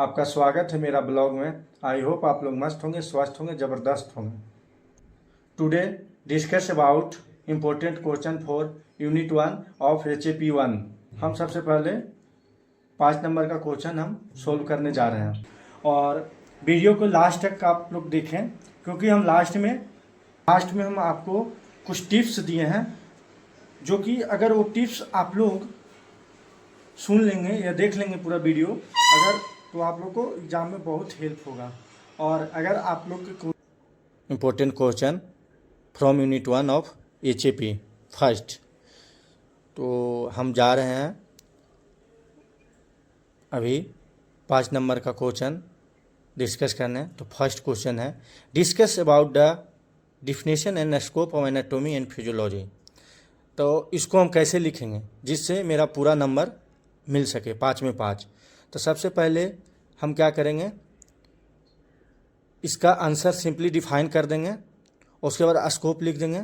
आपका स्वागत है मेरा ब्लॉग में। आई होप आप लोग मस्त होंगे, स्वस्थ होंगे, ज़बरदस्त होंगे। Today discuss about important question for unit 1 of HAP1। हम सबसे पहले 5 नंबर का क्वेश्चन हम सोल्व करने जा रहे हैं और वीडियो को लास्ट तक आप लोग देखें, क्योंकि हम लास्ट में हम आपको कुछ टिप्स दिए हैं, जो कि अगर वो टिप्स आप लोग सुन लेंगे या देख लेंगे पूरा वीडियो अगर, तो आप लोग को एग्ज़ाम में बहुत हेल्प होगा। और अगर आप लोग के important question from unit 1 of HAP first, तो हम जा रहे हैं अभी 5 नंबर का क्वेश्चन डिस्कस करने। तो फर्स्ट क्वेश्चन है discuss about the definition and scope of anatomy and physiology. तो इसको हम कैसे लिखेंगे जिससे मेरा पूरा नंबर मिल सके 5 में 5। तो सबसे पहले हम क्या करेंगे, इसका आंसर सिंपली डिफाइन कर देंगे, उसके बाद स्कोप लिख देंगे।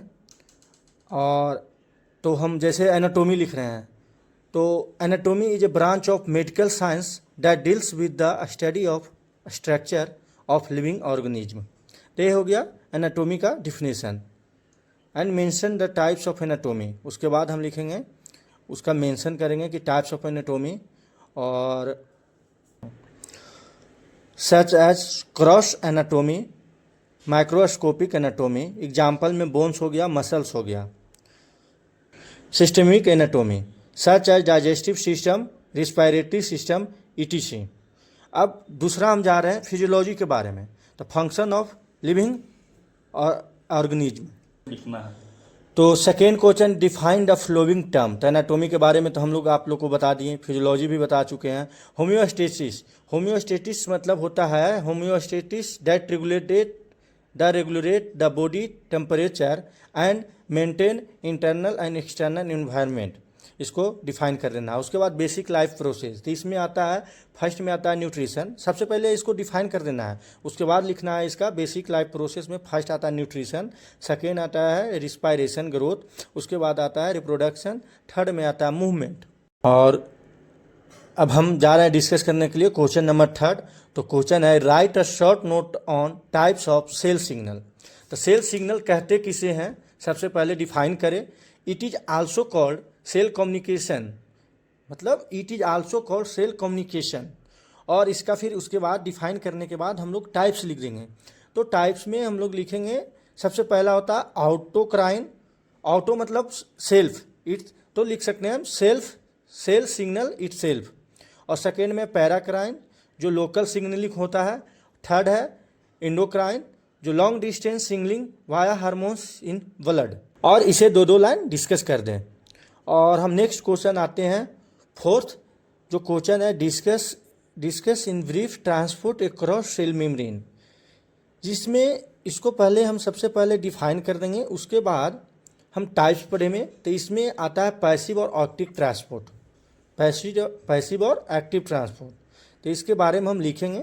और तो हम जैसे एनाटॉमी लिख रहे हैं, तो anatomy is a branch of medical science that deals with the study of structure of living organism. तो ये हो गया एनाटॉमी का definition. And mention the types of anatomy, उसके बाद हम लिखेंगे, उसका मेंशन करेंगे कि टाइप्स ऑफ एनाटॉमी और such as cross anatomy, microscopic anatomy, example में बोन्स हो गया, मसल्स हो गया। Systemic anatomy such as digestive system, respiratory system, ETC। अब दूसरा हम जा रहे हैं फिजियोलॉजी के बारे में। तो फंक्शन ऑफ लिविंग ऑर्गेनिज्म लिखना है। तो second question define the flowing term. तो एनाटॉमी के बारे में तो हम लोग आप लोग को बता दिए, फिजियोलॉजी भी बता चुके हैं। होम्योस्टेसिस, होम्योस्टेटिस मतलब होता है homeostasis that regulate the body temperature and maintain internal and external environment. इसको डिफाइन कर लेना है। उसके बाद बेसिक लाइफ प्रोसेस, तो इसमें आता है, फर्स्ट में आता है न्यूट्रिशन। सबसे पहले इसको डिफाइन कर देना है, उसके बाद लिखना है इसका बेसिक लाइफ प्रोसेस में फर्स्ट आता है न्यूट्रिशन, सेकेंड आता है रिस्पायरेशन ग्रोथ, उसके बाद आता है रिप्रोडक्शन, थर्ड में आता है मूवमेंट। और अब हम जा रहे हैं डिस्कस करने के लिए क्वेश्चन नंबर 3। तो क्वेश्चन है write a short note on types of cell signal. तो सेल सिग्नल कहते किसे हैं, सबसे पहले डिफाइन करें। It is also called cell communication, मतलब it is also called cell communication. और इसका फिर उसके बाद डिफाइन करने के बाद हम लोग टाइप्स लिख देंगे। तो टाइप्स में हम लोग लिखेंगे, सबसे पहला होता है ऑटोक्राइन। ऑटो मतलब सेल्फ, इट तो लिख सकते हैं हम सेल सिग्नल इट सेल्फ। और सेकेंड में पैराक्राइन जो लोकल सिग्नलिंग होता है। थर्ड है एंडोक्राइन जो long distance signalling via hormones in blood. और इसे दो लाइन डिस्कस कर दें। और हम नेक्स्ट क्वेश्चन आते हैं फोर्थ, जो क्वेश्चन है discuss in brief transport across cell membrane, जिसमें इसको पहले हम सबसे पहले डिफाइन कर देंगे, उसके बाद हम टाइप्स पढ़ेंगे। तो इसमें आता है पैसिव और एक्टिव ट्रांसपोर्ट, पैसिव और एक्टिव ट्रांसपोर्ट। तो इसके बारे में हम लिखेंगे।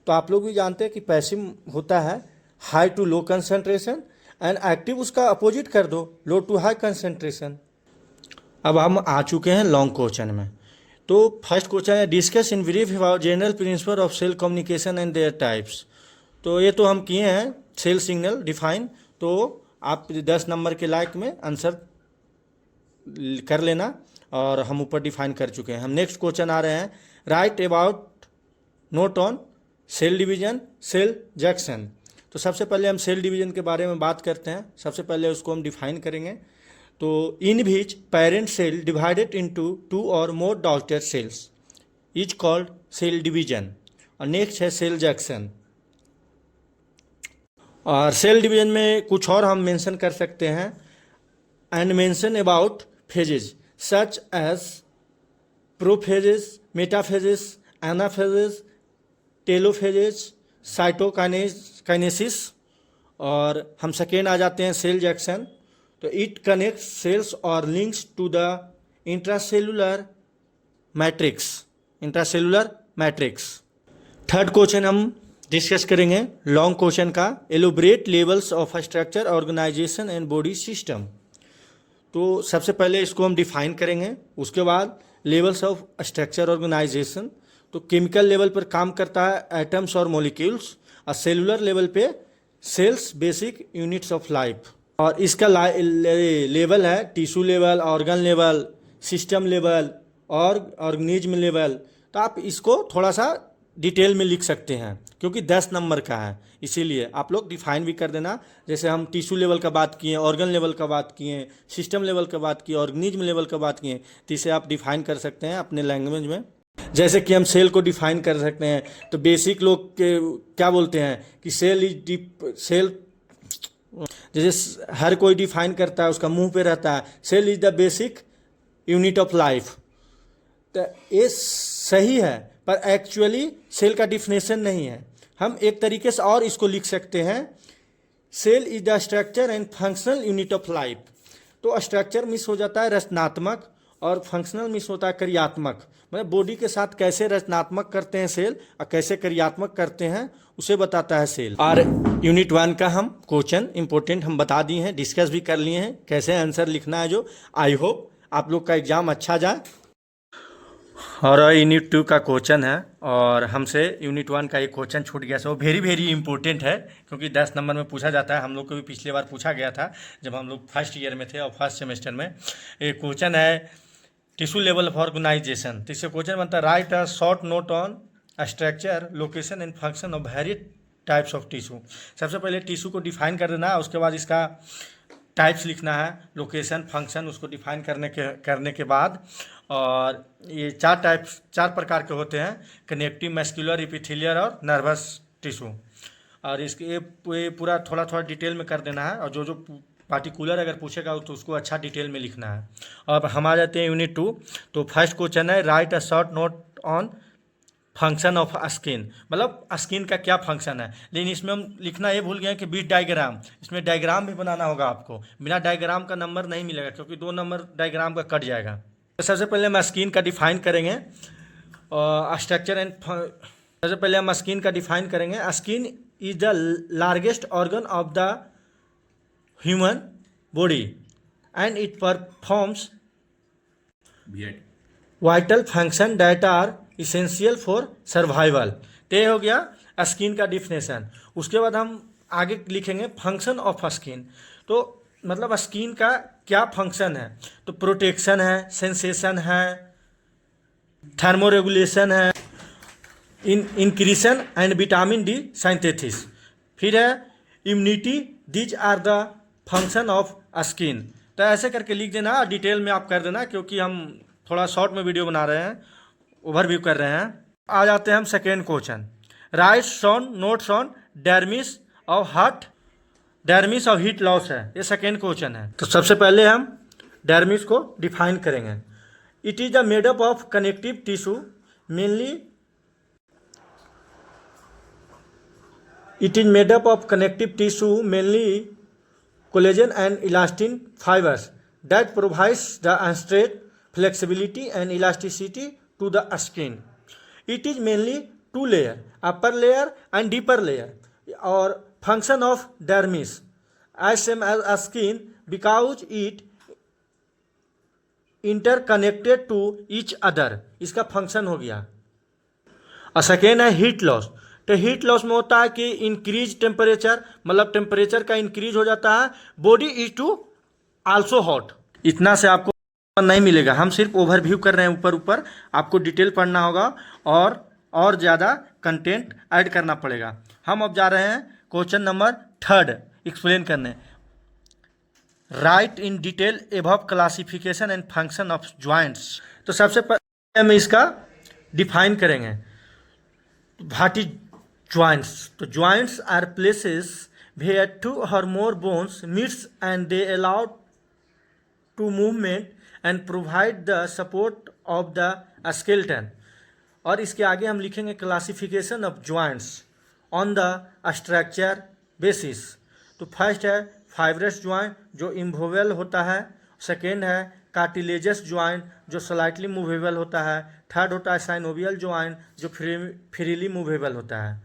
तो आप लोग भी जानते हैं कि पैसिव होता है high to low concentration and active उसका अपोजिट कर दो, लो टू हाई कंसंट्रेशन। अब हम आ चुके हैं लॉन्ग क्वेश्चन में। तो फर्स्ट क्वेश्चन है discuss in brief about general principle of cell communication and their types. तो ये तो हम किए हैं सेल सिग्नल डिफाइन, तो आप 10 नंबर के लायक में आंसर कर लेना, और हम ऊपर डिफाइन कर चुके हैं। हम नेक्स्ट क्वेश्चन आ रहे हैं write about note on cell division cell junction. तो सबसे पहले हम सेल डिवीजन के बारे में बात करते हैं। सबसे पहले उसको हम डिफाइन करेंगे। तो in which parent cell divided into 2 और more daughter cells is called cell division. और नेक्स्ट है सेल जंक्शन। और सेल डिवीजन में कुछ और हम मेंशन कर सकते हैं and mention about phases such as prophases, metaphases, anaphases, telophases, cytokinesis. और हम सेकेंड आ जाते हैं सेल जंक्शन। तो इट कनेक्ट्स सेल्स और links to the intracellular matrix. Third question हम डिस्कस करेंगे लॉन्ग क्वेश्चन का, elaborate levels of structure organisation and body system. तो सबसे पहले इसको हम डिफाइन करेंगे, उसके बाद लेवल्स ऑफ स्ट्रक्चर ऑर्गेनाइजेशन, तो केमिकल लेवल पर काम करता है एटम्स और मॉलिक्यूल्स, और सेलुलर लेवल पे cells, basic units of life. और इसका लेवल है tissue level, organ level, system level और ऑर्गेनिज्म लेवल। तो आप इसको थोड़ा सा डिटेल में लिख सकते हैं क्योंकि 10 नंबर का है, इसीलिए आप लोग डिफाइन भी कर देना। जैसे हम टिश्यू लेवल का बात किए, ऑर्गन लेवल का बात किए, सिस्टम लेवल का बात किए, ऑर्गेनिज्म लेवल का बात किए, तो इसे आप डिफाइन कर सकते हैं अपने लैंग्वेज में। जैसे कि हम सेल को डिफाइन कर सकते हैं, तो बेसिक लोग के क्या बोलते हैं कि सेल जैसे हर कोई डिफाइन करता है, उसका मुंह पे रहता है, cell is the basic unit of life. तो ये सही है, पर एक्चुअली सेल का डिफिनेशन नहीं है। हम एक तरीके से और इसको लिख सकते हैं, cell is the structure and functional unit of life. तो स्ट्रक्चर मिस हो जाता है रचनात्मक, और फंक्शनल मिस होता है क्रियात्मक। मतलब बॉडी के साथ कैसे रचनात्मक करते हैं सेल और कैसे क्रियात्मक करते हैं, उसे बताता है सेल। और यूनिट 1 का हम क्वेश्चन इंपॉर्टेंट हम बता दिए हैं, डिस्कस भी कर लिए हैं, कैसे आंसर लिखना है। जो आई होप आप लोग का एग्जाम अच्छा जाए। और यूनिट 2 का क्वेश्चन है, और हमसे यूनिट 1 का एक क्वेश्चन छूट गया, सो वेरी वेरी इंपॉर्टेंट है क्योंकि 10 नंबर में पूछा जाता है। हम लोग को भी पिछली बार पूछा गया था जब हम लोग फर्स्ट ईयर में थे और फर्स्ट सेमेस्टर में। एक क्वेश्चन है टिश्यू लेवल ऑफ ऑर्गेनाइजेशन। तो इससे क्वेश्चन बनता है, write a short note on structure, location and function of various types of tissue. सबसे पहले टिश्यू को डिफाइन कर देना है, उसके बाद इसका टाइप्स लिखना है, लोकेशन, फंक्शन, उसको डिफाइन करने के बाद। और ये 4 प्रकार के होते हैं, कनेक्टिव, मस्कुलर, एपिथेलियल और नर्वस टिश्यू। और इसके ये पूरा थोड़ा थोड़ा डिटेल में कर देना है, और जो जो पार्टिकुलर अगर पूछेगा तो उसको अच्छा डिटेल में लिखना है। अब हम आ जाते हैं यूनिट 2। तो फर्स्ट क्वेश्चन है, write a short note on function of skin. मतलब स्किन का क्या फंक्शन है, लेकिन इसमें हम लिखना ये भूल गए कि बीट डायग्राम, इसमें डायग्राम भी बनाना होगा आपको। बिना डायग्राम का नंबर नहीं मिलेगा क्योंकि 2 नंबर डायग्राम का कट जाएगा। तो सबसे पहले हम स्किन का डिफाइन करेंगे, स्ट्रक्चर एंड सबसे पहले हम स्किन का डिफाइन करेंगे। Skin is the largest organ of the human body and it performs vital function that are essential for survival. तो ये हो गया स्किन का डिफिनेशन। उसके बाद हम आगे लिखेंगे फंक्शन ऑफ स्किन। तो मतलब स्किन का क्या फंक्शन है, तो प्रोटेक्शन है, सेंसेशन है, थर्मोरेगुलेशन है, excretion and vitamin D synthesis. फिर है immunity. These are the function of skin. तो ऐसे करके लिख देना, डिटेल में आप कर देना क्योंकि हम थोड़ा शॉर्ट में वीडियो बना रहे हैं, ओवरव्यू कर रहे हैं। आ जाते हैं हम second question, right on notes on dermis और हार्ट। डर्मिस और हीट लॉस है, ये सेकेंड क्वेश्चन है। तो सबसे पहले हम डर्मिस को डिफाइन करेंगे। It is the made up of connective tissue mainly. It is made up of connective tissue mainly collagen and elastin fibers that provides the strength, flexibility and elasticity to the skin. It is mainly 2 layer, upper layer and deeper layer, or function of dermis as same as skin because it interconnected to each other. इसका function हो गया। और second है heat loss. तो heat loss में होता है कि इंक्रीज टेम्परेचर, मतलब टेम्परेचर का इंक्रीज हो जाता है, body is too also hot. इतना से आपको नहीं मिलेगा, हम सिर्फ ओवरव्यू कर रहे हैं ऊपर ऊपर, आपको डिटेल पढ़ना होगा और ज़्यादा कंटेंट ऐड करना पड़ेगा। हम अब जा रहे हैं क्वेश्चन नंबर 3 एक्सप्लेन करने। Right in detail above classification and function of joints. तो सबसे पहले हम इसका डिफाइन करेंगे। What is joints? तो joints are places where 2 or more bones meets and they allow to movement and provide the support of the skeleton. और इसके आगे हम लिखेंगे classification of joints on the structure basis। तो first है fibrous joint जो इम्मूवेबल होता है, सेकेंड है कार्टिलेजस ज्वाइंट जो स्लाइटली मूवेबल होता है, थर्ड होता है साइनोवियल ज्वाइंट जो फ्रीली मूवेबल होता है।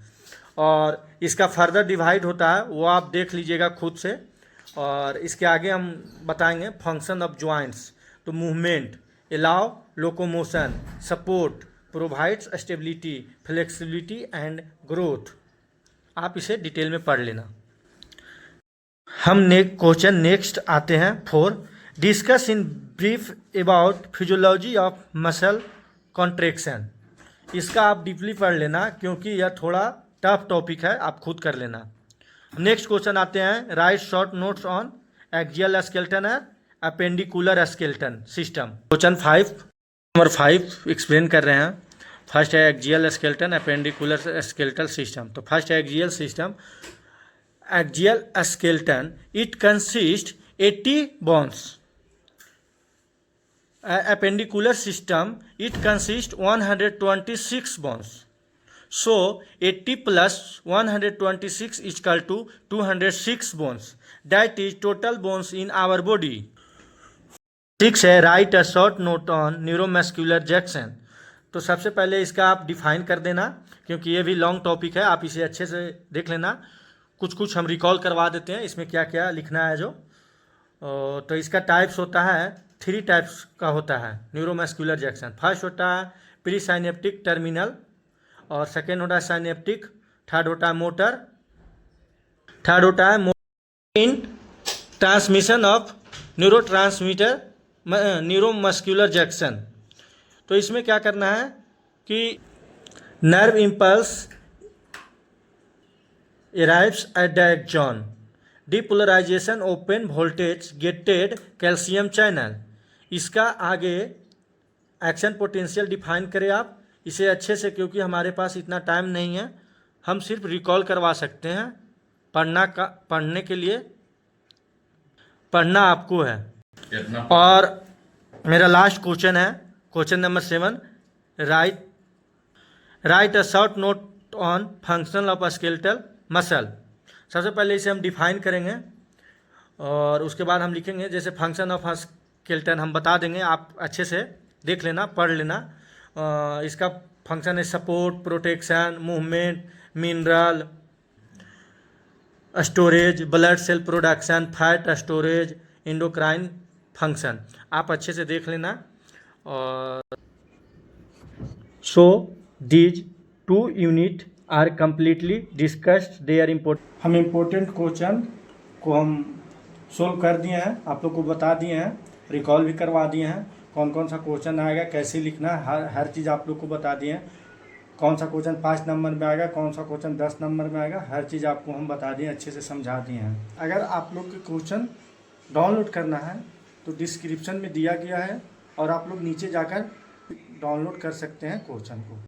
और इसका फर्दर डिवाइड होता है, वो आप देख लीजिएगा खुद से। और इसके आगे हम बताएंगे फंक्शन ऑफ ज्वाइंट्स। तो movement, allow locomotion, support, provides stability, flexibility and growth. आप इसे डिटेल में पढ़ लेना। हम क्वेश्चन नेक्स्ट आते हैं 4। Discuss in brief about physiology of muscle contraction. इसका आप डीपली पढ़ लेना क्योंकि यह थोड़ा टफ टॉपिक है, आप खुद कर लेना। नेक्स्ट क्वेश्चन आते हैं, right short notes on axial skeleton and appendicular skeleton system. Question 5 number 5 explain कर रहे हैं। फर्स्ट है axial skeleton, appendicular skeletal system. तो फर्स्ट है axial system, axial skeleton, it consist 80 bones. Appendicular system, it consists 126 bones. So 80 plus 126 is equal to 206 bones. That is total bones in our body. 6 है write a short note on neuromuscular junction. तो सबसे पहले इसका आप define कर देना क्योंकि ये भी लॉन्ग टॉपिक है, आप इसे अच्छे से देख लेना। कुछ हम रिकॉल करवा देते हैं इसमें क्या क्या लिखना है जो। तो इसका टाइप्स होता है, 3 टाइप्स का होता है न्यूरोमस्कुलर जंक्शन। फर्स्ट होता है प्री साइनेप्टिक टर्मिनल, और सेकेंड होता है साइनेप्टिक, थर्ड होता है मोटर, थर्ड होता है in transmission of neurotransmitter neuromuscular junction. तो इसमें क्या करना है कि nerve impulse arrives at the axon, depolarization open voltage gated calcium channel। इसका आगे एक्शन पोटेंशियल डिफाइन करें आप इसे अच्छे से, क्योंकि हमारे पास इतना टाइम नहीं है, हम सिर्फ रिकॉल करवा सकते हैं। पढ़ने के लिए पढ़ना आपको है। और मेरा लास्ट क्वेश्चन है question number 7, right a short note on function of skeletal muscle. सबसे पहले इसे हम डिफाइन करेंगे और उसके बाद हम लिखेंगे, जैसे फंक्शन ऑफ स्केलेटन हम बता देंगे, आप अच्छे से देख लेना, पढ़ लेना। इसका फंक्शन है support, protection, movement, mineral storage, blood cell production, fat storage, endocrine function. आप अच्छे से देख लेना। और so these 2 unit are completely discussed, they are important. हम इम्पोर्टेंट क्वेश्चन को हम सोल्व कर दिए हैं, आप लोग को बता दिए हैं, रिकॉल भी करवा दिए हैं। कौन कौन सा क्वेश्चन आएगा, कैसे लिखना है, हर चीज़ आप लोग को बता दिए हैं। कौन सा क्वेश्चन 5 नंबर में आएगा, कौन सा क्वेश्चन 10 नंबर में आएगा, हर चीज़ आपको हम बता दिए, अच्छे से समझा दिए हैं। अगर आप लोग के क्वेश्चन डाउनलोड करना है तो डिस्क्रिप्शन में दिया गया है, और आप लोग नीचे जाकर डाउनलोड कर सकते हैं क्वेश्चन को।